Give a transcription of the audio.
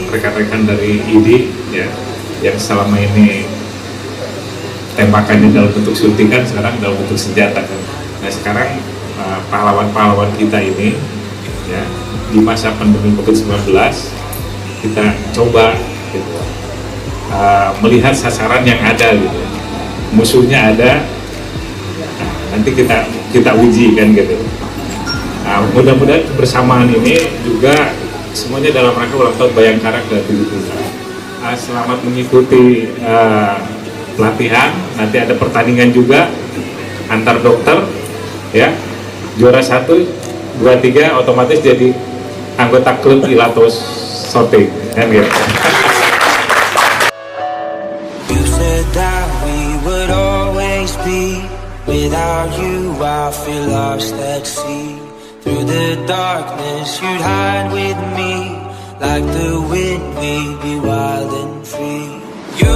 rekan-rekan dari ID ya, yang selama ini tembakannya dalam bentuk suntikan, sekarang dalam bentuk senjata kan. Nah sekarang pahlawan-pahlawan kita ini ya, di masa pandemi COVID-19 kita coba gitu, melihat sasaran yang ada gitu, musuhnya ada, nanti kita uji kan gitu. Mudah-mudahan bersamaan ini juga semuanya dalam rangka ulang tahun Bayangkara ke-70. Selamat mengikuti pelatihan, nanti ada pertandingan juga antar dokter ya, juara 1, 2, 3 otomatis jadi anggota klub Ilatos Sorting kan gitu. You said that we would always be. Without you I feel lost at sea. Through the darkness you'd hide with me. Like the wind we'd be wild and free. You